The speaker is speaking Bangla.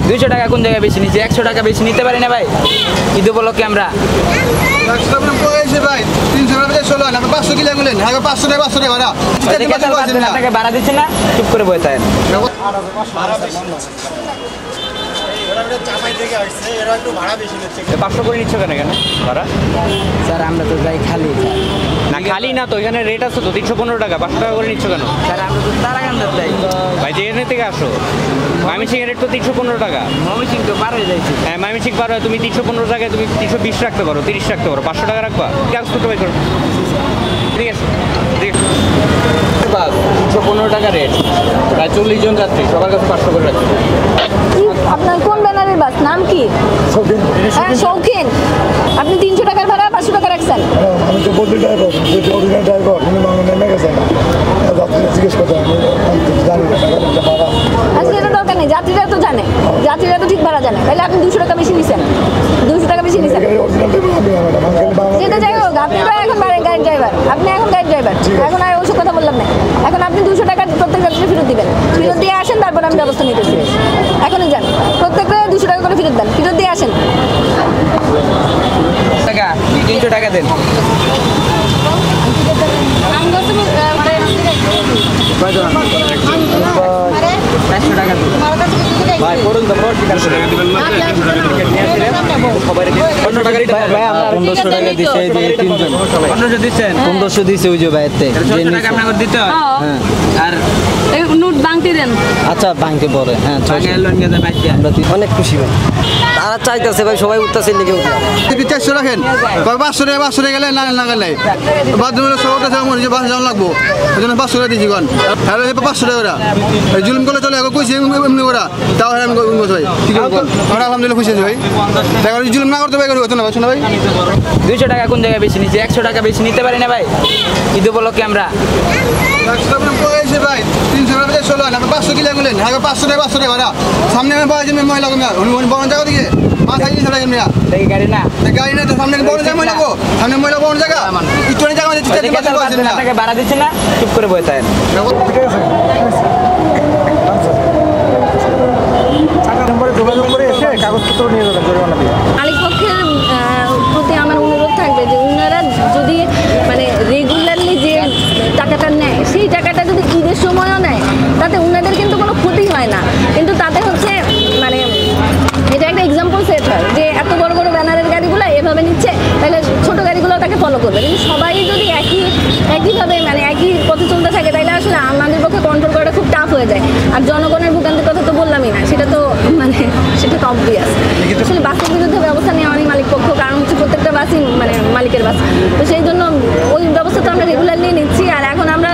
200 টাকা কোন জায়গায় বেশি নিচ্ছে? 100 টাকা বেশি নিতে পারি না ভাই? ঈদ উপলক্ষে আমরা ভাই 300 টাকা 16 না 500 কিলো গুলেন 500 টাকা 500 টাকা ভাড়া ভাড়া দিচ্ছেন না, চুপ করে বসে থাকেন। পাঁচশো করে নিচ্ছ কেন এখানে ভাড়া? স্যার আমরা তো যাই খালি না খালি না তো, এখানে রেট আছে তো 315 টাকা। 500 টাকা করে নিচ্ছ কেন? স্যার, আমরা তো তারাকান্দার যাই ভাই যেখানে থেকে আসো, ময়মনসিংহের রেট তো 315 টাকা। ময়মনসিংহ তো পার হয়ে যাইছি। হ্যাঁ ময়মনসিংহ পার হয়, তুমি 315 টাকায় তুমি 320 রাখতে পারো, 30 রাখতে পারো, 500 টাকা রাখবা? কাগজপত্র বাই করো। ঠিক আছে, ঠিক আছে। বাস 315 টাকা রেট, প্রায় 40 জন যাত্রী, সবার কাছে 500 করে রাখছি। আপনার কোন ব্যানারের বাস, নাম কি? হ্যাঁ শৌখিন। আপনি 300 টাকার ভাড়া 500 টাকা রাখছেন। আমি তো বদলি ড্রাইভার, যেটা অরিজিনাল ড্রাইভার, কিন্তু নেমে গেছেন যাত্রী জিজ্ঞেস করতে আমি জানি না ভাড়া। আজকে এটা দরকার নেই, যাত্রীরা তো জানে, যাত্রীরা তো ঠিক ভাড়া জানে। তাহলে আপনি 200 টাকা বেশি নিছেন, 200 টাকা বেশি নিছেন। সেটা যাই হোক, আপনি তো এখন গাড়ির ড্রাইভার, আপনি এখন গাড়ির ড্রাইভার, এখন আর ওসব কথা বললাম না। এখন আপনি 200 টাকা প্রত্যেক যাত্রী ফেরত দিবেন, ফেরত দিয়ে আসেন, তারপর আমি ব্যবস্থা নিতেছি। এখনই যান, প্রত্যেকটা 200 টাকা করে ফেরত দেন, ফেরত দিয়ে আসেন। টাকা 300 টাকা দেন। ভাই করুন তো স্বীকার করে পনেরো টাকা দিতে ভাই আমরা 1500 টাকা দিছে, এই যে তিনজন 1500 দিচ্ছেন, 1500 দিছে ওই যে ভাইতে। 600 টাকা আপনাকে দিতে হয়। হ্যাঁ আর এই নোট বাংটি দেন। আচ্ছা ভাঙতে পরে। হ্যাঁ আগে লোন গেছে বাইতে আমরা অনেক খুশি ভাই, তারা চাইতেছে ভাই, সবাই উঠতেছে লিখে উঠে 400 রাখেন 500 টাকা গেলে না গেলে বাথরুমের সবটা যেমন যে বাস যাওয়া লাগবো, ওই জন্য 500 টাকা দিয়েছি কোন হ্যালো 500 টাকা ওরা জুলুম করলে চলে এখন কইছি এমনি ওরা, তাও আমি ভাই ঠিক আছে আমরা আলহামদুলিল্লাহ খুশি আছি ভাই। দেখো জুলুম না করতে ভাই হতো না ভাই, শোনা ভাই 200 টাকা কোন জায়গায় বেশি নিচ্ছে? 100 টাকা বেশি নিতে পারি না ভাই? ঈদ উপলক্ষে আমরা ভাই 300 টাকা 16 না 500 কিলো গুলেন 500 টাকা 500 টাকা সামনে আমি পাওয়া যাবে মহিলা কমে বড় জায়গা দিকে মাথায় নিয়ে চলে যাবেন দেখি গাড়ি না, গাড়ি না তো সামনে বড় জায়গা মহিলা গো, সামনে মহিলা বড় জায়গা একটু জায়গা আপনাকে ভাড়া দিচ্ছেন না, চুপ করে বসে থাকেন। যোগাযোগ করে এসে কাগজপত্র নিয়ে যাবেন জরিমানা দিয়ে। মালিক পক্ষের প্রতি আমার অনুরোধ থাকবে যে ওনারা যদি মানে রেগুলারলি যে টাকাটা নেয়, সেই টাকাটা যদি ঈদের সময়ও নেয়, তাতে ওনাদের কিন্তু কোনো ক্ষতি হয় না। কিন্তু তাতে হচ্ছে মানে এটা একটা এক্সাম্পল সেট হয় যে এত বড় বড় ব্যানারের গাড়িগুলো এভাবে নিচ্ছে, তাহলে ছোটো গাড়িগুলো তাকে ফলো করবে। কিন্তু সবাই যদি একইভাবে মানে একই পথে চলতে থাকে, তাহলে আসলে আমাদের পক্ষে কন্ট্রোল করাটা খুব টাফ হয়ে যায়। আর জনগণের ভোগান্তির কথা তো বললামই না, সেটা তো অবভিয়াস। আসলে বাসের বিরুদ্ধে ব্যবস্থা নেওয়া অনেক মালিক পক্ষ, কারণ হচ্ছে প্রত্যেকটা বাসই মানে মালিকের বাস, তো সেই জন্য ওই ব্যবস্থা তো আমরা রেগুলারলি নিচ্ছি। আর এখন আমরা